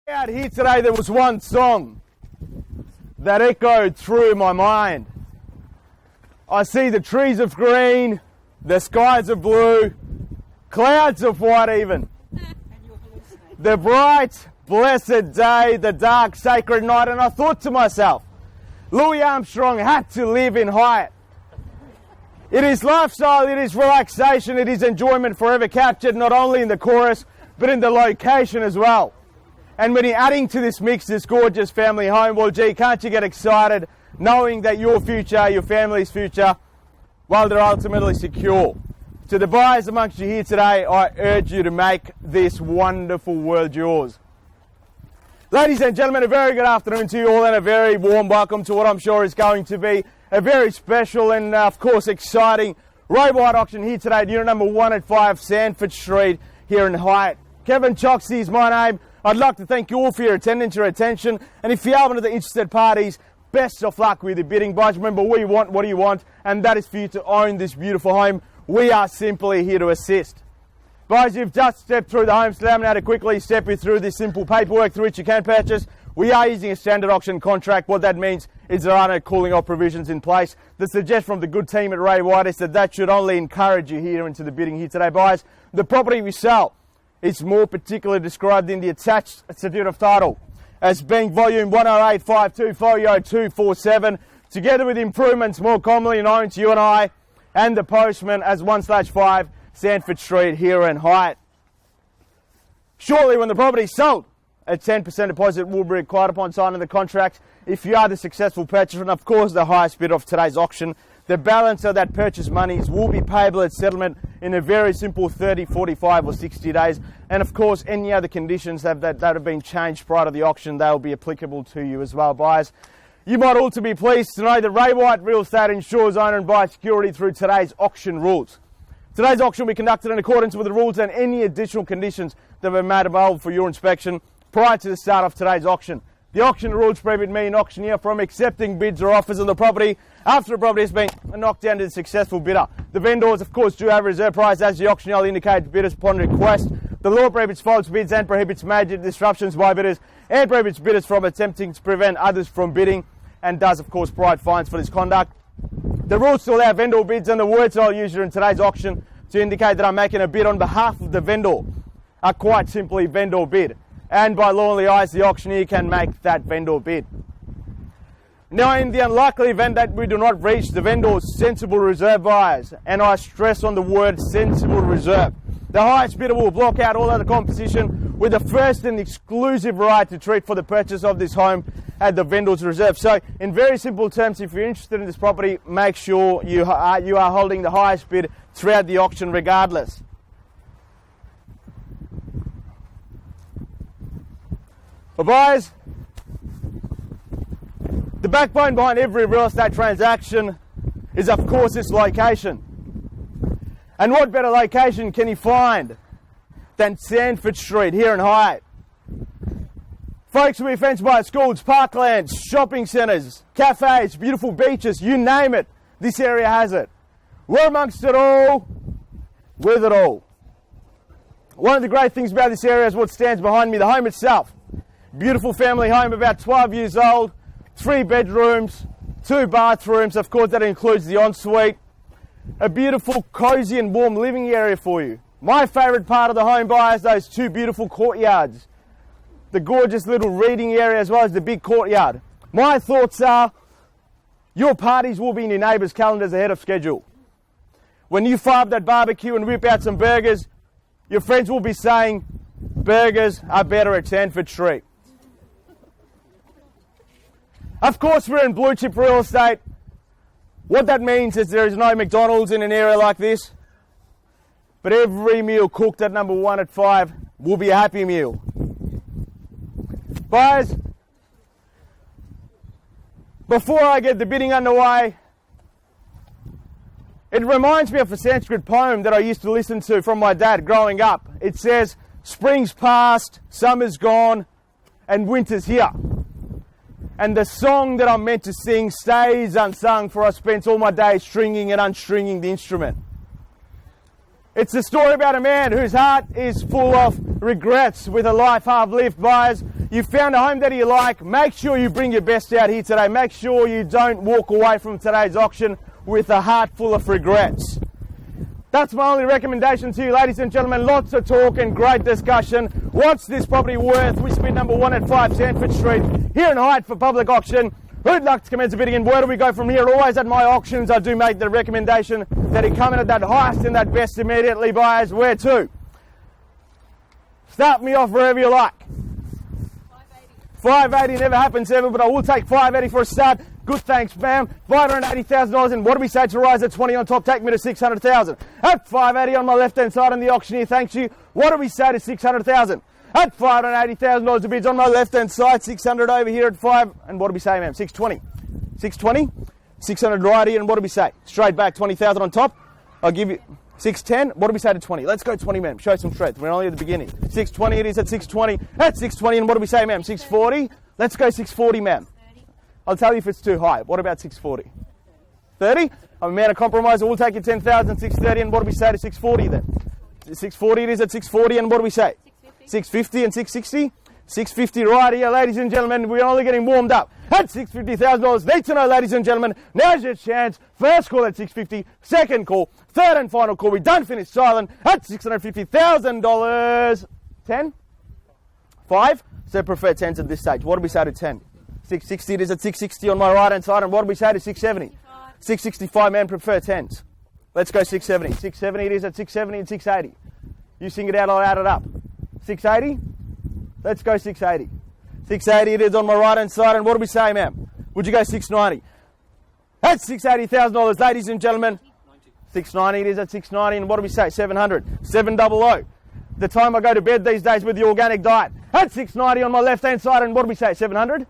Out here today, there was one song that echoed through my mind. I see the trees of green, the skies of blue, clouds of white even. The bright, blessed day, the dark, sacred night, and I thought to myself, Louis Armstrong had to live in Highett. It is lifestyle, it is relaxation, it is enjoyment forever captured, not only in the chorus, but in the location as well. And when you're adding to this mix, this gorgeous family home, well, gee, can't you get excited knowing that your future, your family's future, well, they're ultimately secure. To the buyers amongst you here today, I urge you to make this wonderful world yours. Ladies and gentlemen, a very good afternoon to you all and a very warm welcome to what I'm sure is going to be a very special and, of course, exciting road wide auction here today at unit number 185 Sandford Street here in Highett. Kevin Chokshi is my name. I'd like to thank you all for your attendance, your attention, and if you are one of the interested parties, best of luck with your bidding. But remember, we want what do you want, and that is for you to own this beautiful home. We are simply here to assist. Guys, you've just stepped through the home, so allow me now to quickly step you through this simple paperwork through which you can purchase. We are using a standard auction contract. What that means is there are no cooling off provisions in place. The suggestion from the good team at Ray White is that should only encourage you here into the bidding here today. Buyers, the property we sell is more particularly described in the attached certificate of title as being volume 10852 folio 247, together with improvements more commonly known to you and I and the postman as 1/5 Sandford Street here in Highett. Shortly when the property is sold, a 10% deposit will be required upon signing the contract if you are the successful purchaser, and of course the highest bid of today's auction. The balance of that purchase monies will be payable at settlement in a very simple 30, 45 or 60 days. And of course, any other conditions that have been changed prior to the auction, they will be applicable to you as well, buyers. You might also be pleased to know that Ray White Real Estate ensures owner and buyer security through today's auction rules. Today's auction will be conducted in accordance with the rules and any additional conditions that were made available for your inspection prior to the start of today's auction. The auction rules prohibit me, an auctioneer, from accepting bids or offers on the property after the property has been knocked down to the successful bidder. The vendors, of course, do have a reserve price as the auctioneer will indicate to bidders upon request. The law prohibits false bids and prohibits major disruptions by bidders and prohibits bidders from attempting to prevent others from bidding and does, of course, provide fines for this conduct. The rules to allow vendor bids and the words I'll use during today's auction to indicate that I'm making a bid on behalf of the vendor are quite simply vendor bid. And by law in the eyes, the auctioneer can make that vendor bid. Now, in the unlikely event that we do not reach the vendor's sensible reserve buyers, and I stress on the word sensible reserve, the highest bidder will block out all other competition with the first and exclusive right to treat for the purchase of this home at the vendor's reserve. So, in very simple terms, if you're interested in this property, make sure you are holding the highest bid throughout the auction regardless. But buyers, the backbone behind every real estate transaction is, of course, its location. And what better location can you find than Sandford Street here in Highett? Folks, will be fenced by schools, parklands, shopping centres, cafes, beautiful beaches, you name it. This area has it. We're amongst it all, with it all. One of the great things about this area is what stands behind me, the home itself. Beautiful family home, about 12 years old, 3 bedrooms, 2 bathrooms, of course that includes the ensuite. A beautiful, cosy and warm living area for you. My favourite part of the home, buyers, those 2 beautiful courtyards. The gorgeous little reading area as well as the big courtyard. My thoughts are, your parties will be in your neighbours' calendars ahead of schedule. When you fire up that barbecue and whip out some burgers, your friends will be saying, burgers are better at Sandford Street. Of course, we're in blue chip real estate. What that means is there is no McDonald's in an area like this. But every meal cooked at number 185 will be a happy meal. Buyers, before I get the bidding underway, it reminds me of a Sanskrit poem that I used to listen to from my dad growing up. It says, spring's past, summer's gone, and winter's here. And the song that I'm meant to sing stays unsung, for I spent all my days stringing and unstringing the instrument. It's a story about a man whose heart is full of regrets with a life half lived. Buyers, You found a home that you like. Make sure you bring your best out here today. Make sure you don't walk away from today's auction with a heart full of regrets. That's my only recommendation to you, ladies and gentlemen. Lots of talk and great discussion. What's this property worth? We spin number 1 at 5 Sandford Street here in Highett for public auction. Who'd like to commence a bidding, and where do we go from here? Always at my auctions, I do make the recommendation that you come in at that highest and that best immediately, buyers. Where to? Start me off wherever you like. 580 never happens ever, but I will take 580 for a start. Good, thanks, ma'am. $580,000, and what do we say to rise at 20 on top? Take me to 600,000. At 580 on my left-hand side, and the auctioneer thanks you. What do we say to 600,000? At $580,000, the bids on my left-hand side. 600 over here at 5, and what do we say, ma'am? 620. 620. 600 right here, and what do we say? Straight back, 20,000 on top. I'll give you 610. What do we say to 20? Let's go 20, ma'am. Show some strength. We're only at the beginning. 620 it is at 620. At 620, and what do we say, ma'am? 640. Let's go 640, ma'am. I'll tell you if it's too high. What about 640? 30? I'm a man of compromise. We'll take you 10,000, 630, and what do we say to 640 then? 640 it is at 640, and what do we say? 650 and 660? 650 right here, ladies and gentlemen. We're only getting warmed up. At $650,000, need to know, ladies and gentlemen, now's your chance. First call at 650, second call, third and final call. We don't finish silent at $650,000. 10? 5? So prefer 10s at this stage. What do we say to 10? 660 it is at 660 on my right hand side, and what do we say to 670? 665, man, prefer 10s. Let's go 670. 670 it is at 670 and 680. You sing it out, I'll add it up. 680? Let's go 680. 680 it is on my right hand side, and what do we say, ma'am? Would you go 690? That's $680,000, ladies and gentlemen. 690 it is at 690, and what do we say? 700. 700. The time I go to bed these days with the organic diet. At 690 on my left hand side, and what do we say? 700?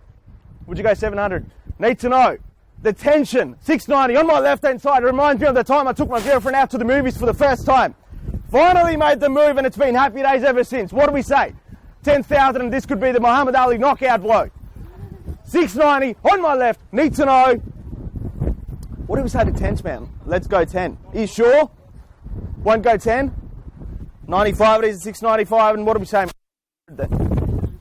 Would you go 700? Need to know. The tension, 690 on my left hand side, reminds me of the time I took my girlfriend out to the movies for the first time. Finally made the move, and it's been happy days ever since. What do we say? 10,000, and this could be the Muhammad Ali knockout blow. 690 on my left. Need to know. What do we say to 10s, man? Let's go 10. Are you sure? Won't go 10? 95 it is, 695, and what do we say?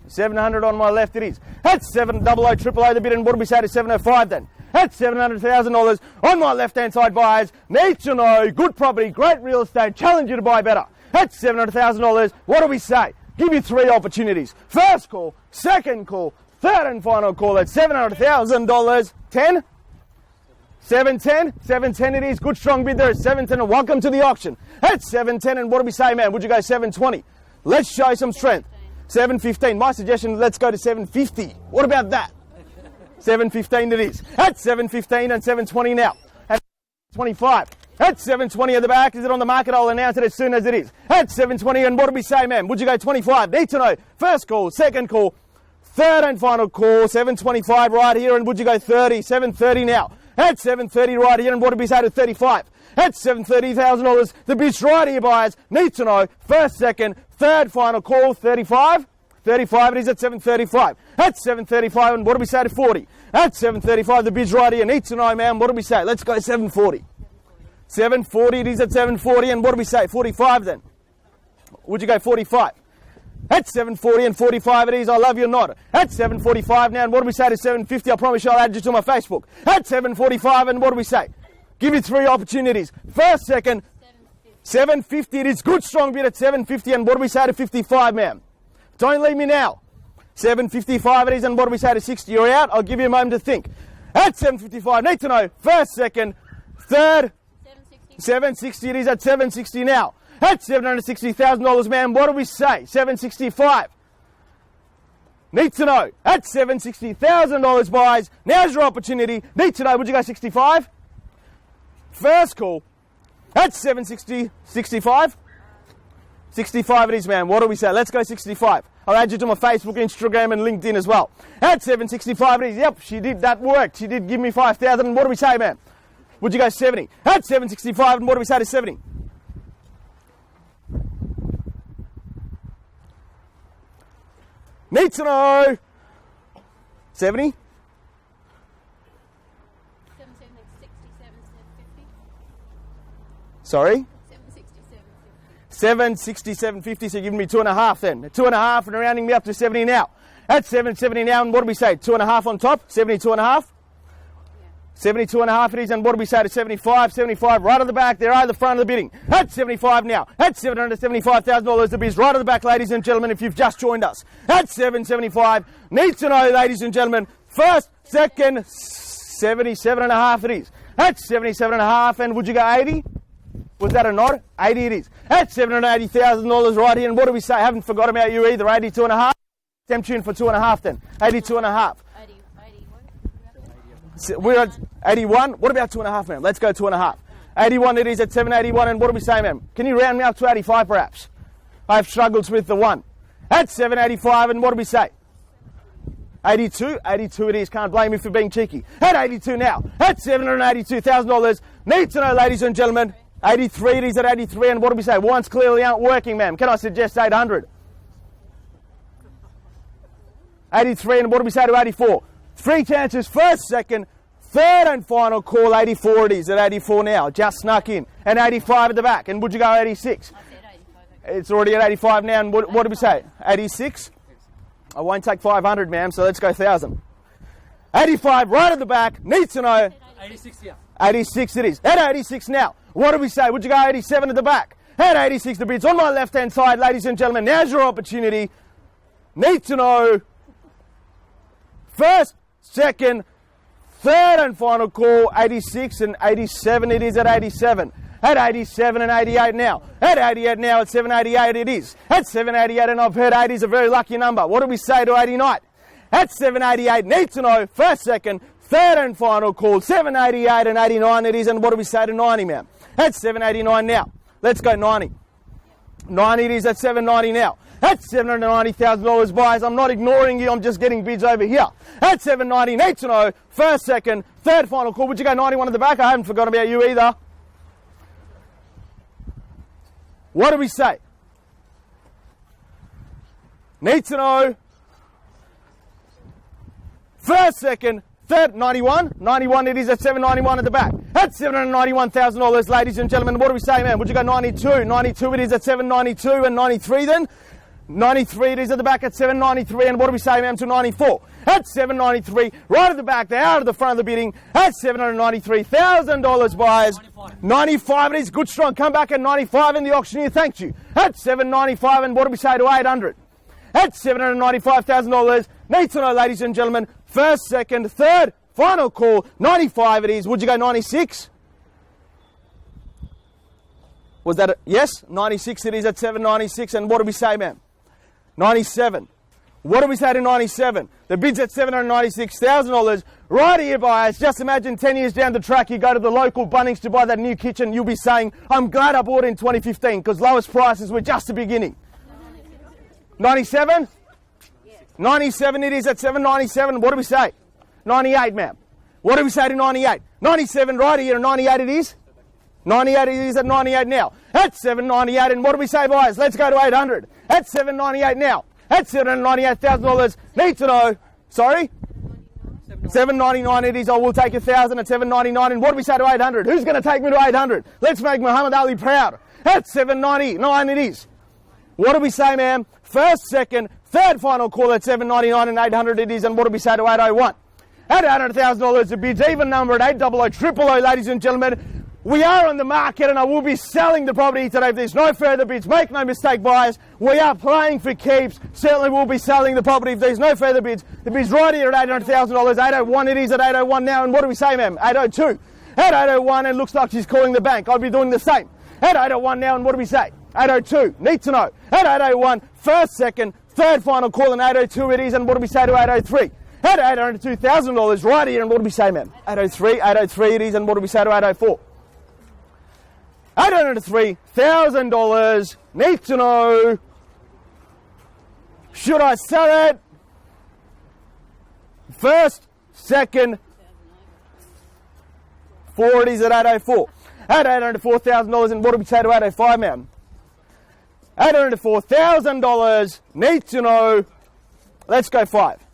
700 on my left it is. That's 700 the bid, and what do we say to 705 then? That's $700,000 on my left-hand side, buyers. Need to know, good property, great real estate, challenge you to buy better. That's $700,000. What do we say? Give you 3 opportunities. First call, second call, third and final call at $700,000. 10? 710? 710 it is. Good strong bid there at 710, and welcome to the auction. That's 710, and what do we say, man? Would you go 720? Let's show some strength. 715. My suggestion, let's go to 750. What about that? 715 it is. At 715 and 720 now. At 25. At 720 at the back. Is it on the market? I'll announce it as soon as it is. At 720, and what do we say, ma'am? Would you go 25? Need to know. First call, second call, third and final call. 725 right here, and would you go 30? 730 now. At 730 right here, and what do we say to 35? At $730,000. The bid's right here, buyers. Need to know. First, second, third, final call. 35? 35 it is at 735. At 735, and what do we say to 40? At 735, the bid's right here. Need to know, ma'am. What do we say? Let's go 740. 740 it is at 740, and what do we say? 45 then. Would you go 45? At 740 and 45 it is. I love you not. At 745 now, and what do we say to 750? I promise you I'll add you to my Facebook. At 745, and what do we say? Give you 3 opportunities. First, second, 750 it is. Good strong bid at 750, and what do we say to 55, ma'am? Don't leave me now. 755 it is, and what do we say to 60? You're out. I'll give you a moment to think. At 755, need to know. First, second, third, 760 it is at 760 now. At $760,000, ma'am. What do we say? 765. Need to know. At $760,000, buys. Now's your opportunity. Need to know. Would you go 65? First call. At 760, 65. 65 it is, ma'am. What do we say? Let's go 65. I'll add you to my Facebook, Instagram, and LinkedIn as well. At 765 it is. Yep, she did. That worked. She did give me 5,000. And what do we say, ma'am? Would you go 70? At 765, and what do we say to 70? Need to know. 70? 760, 750. Sorry? 760, 750. 760, 750, so you're giving me 2.5 then. 2.5 and rounding me up to 70 now. At 770 now, and what do we say? 2.5 on top, 72.5. 72.5 it is, and what do we say to 75? 75 right at the back, there are the front of the bidding. At 75 now, at $775,000, the bid's right at the back, ladies and gentlemen, if you've just joined us. At 775, need to know, ladies and gentlemen, first, second, 77.5 it is. At 77.5, and would you go 80? Was that a nod? 80 it is. At $780,000 right here, and what do we say? I haven't forgot about you either, 82.5. Temp tune for 2.5 then, 82.5. We're at 81. What about 2.5, ma'am? Let's go 2.5. 81 it is at 781. And what do we say, ma'am? Can you round me up to 85 perhaps? I have struggles with the 1. At 785, and what do we say? 82. 82 it is. Can't blame me for being cheeky. At 82 now. At $782,000. Need to know, ladies and gentlemen. 83 it is at 83. And what do we say? Ones clearly aren't working, ma'am. Can I suggest 800? 83. And what do we say to 84? 3 chances, first, second, third and final call, 84 it is at 84 now, just snuck in, and 85 at the back, and would you go 86? I said 85. It's already at 85 now, and what did we say, 86? I won't take 500, ma'am, so let's go 1,000. 85 right at the back, need to know. 86, yeah. 86 it is, at 86 now, what did we say, would you go 87 at the back? At 86 the bid's on my left-hand side, ladies and gentlemen, now's your opportunity, need to know. First, second, third and final call, 86 and 87 it is at 87. At 87 and 88 now. At 88 now, at 788 it is. At 788, and I've heard 80 is a very lucky number. What do we say to 89? At 788, need to know, first, second, third and final call, 788 and 89 it is, and what do we say to 90, ma'am? At 789 now. Let's go 90. 90 it is at 790 now. That's $790,000 buyers. I'm not ignoring you. I'm just getting bids over here. At 790, need to know. First, second, third, final call. Would you go 91 at the back? I haven't forgotten about you either. What do we say? Need to know. First, second, third, 91. 91 it is at 791 at the back. At $791,000, ladies and gentlemen. What do we say, man? Would you go 92? 92 it is at 792 and 93 then. 93 it is at the back at 793, and what do we say, ma'am, to 94? At 793, right at the back, they're out of the front of the bidding, at $793,000 buyers. 95 it is, good strong, come back at 95 and the auctioneer thanked you. At 795, and what do we say to 800? At $795,000, need to know, ladies and gentlemen, first, second, third, final call, 95 it is, would you go 96? Was that yes? 96 it is at 796, and what do we say, ma'am? 97. What do we say to 97? The bid's at $796,000. Right here, buyers. Just imagine 10 years down the track, you go to the local Bunnings to buy that new kitchen. You'll be saying, I'm glad I bought in 2015 because lowest prices were just the beginning. 97? 97 it is at 797. What do we say? 98, ma'am. What do we say to 98? 97 right here, 98 it is. 98 it is at 98 now. At 798, and what do we say, buyers? Let's go to 800. At 798 now. At $798,000. Need to know. Sorry? 799 it is. I will take 1,000 at 799. And what do we say to 800? Who's going to take me to 800? Let's make Muhammad Ali proud. At 799 it is. What do we say, ma'am? First, second, third final call at 799 and 800 it is. And what do we say to 801? At $800,000 the bid's even number at 800 000, ladies and gentlemen. We are on the market and I will be selling the property today. If there's no further bids, make no mistake, buyers, we are playing for keeps. Certainly we'll be selling the property if there's no further bids. The bid's right here at $800,000. 801 it is at 801 now. And what do we say, ma'am? 802. At 801, and looks like she's calling the bank. I'll be doing the same. At 801 now, and what do we say? 802. Need to know. At 801, first, second, third final call, and 802 it is. And what do we say to 803? At $802,000 right here, and what do we say, ma'am? 803. 803 it is, and what do we say to 804? $803,000. Need to know. Should I sell it? First, second, 4 it is at 804. At $804,000, and what do we say to 805, ma'am? $804,000. Need to know. Let's go 5.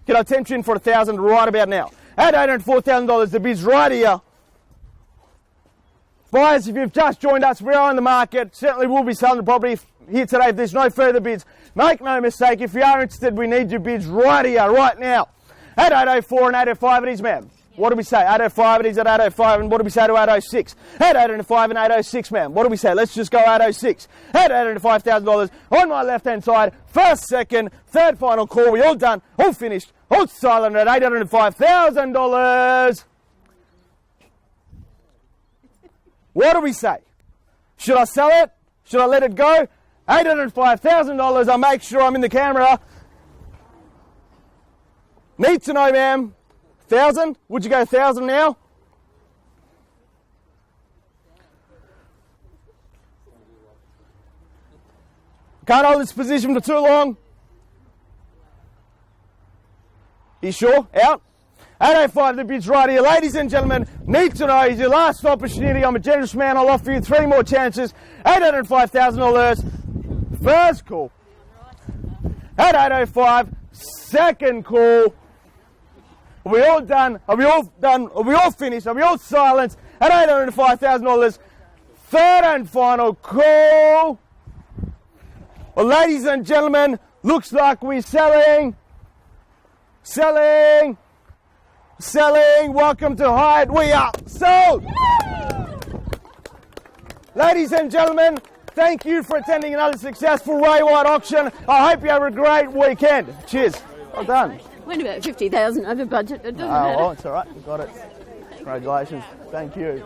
Can I tempt you in for 1,000 right about now? At $804,000, the bid's right here. Buyers, if you've just joined us, we are on the market. Certainly we'll be selling the property. here today. If there's no further bids, make no mistake, if you are interested, we need your bids right here, right now. At 804 and 805 it is, ma'am. What do we say? 805 it is at 805, and what do we say to 806? At 805 and 806, ma'am. What do we say? Let's just go 806. At $805,000 on my left-hand side. First, second, third final call. We all done, all finished, all silent at $805,000. What do we say? Should I sell it? Should I let it go? $805,000. I'll make sure I'm in the camera. Need to know, ma'am. 1,000? Would you go 1,000 now? Can't hold this position for too long. You sure? Out? 805, the bid's right here. Ladies and gentlemen, need to know, is your last opportunity. I'm a generous man. I'll offer you 3 more chances. $805,000. First call. At 805, second call. Are we all done? Are we all done? Are we all finished? Are we all silenced? At $805,000. Third and final call. Well, ladies and gentlemen, looks like we're selling. Selling. Selling. Welcome to Highett. We are sold. Ladies and gentlemen, thank you for attending another successful Ray White auction. I hope you have a great weekend. Cheers. Well done. Went about 50,000 over budget. It doesn't matter. Oh, it's all right. We got it. Congratulations. Thank you.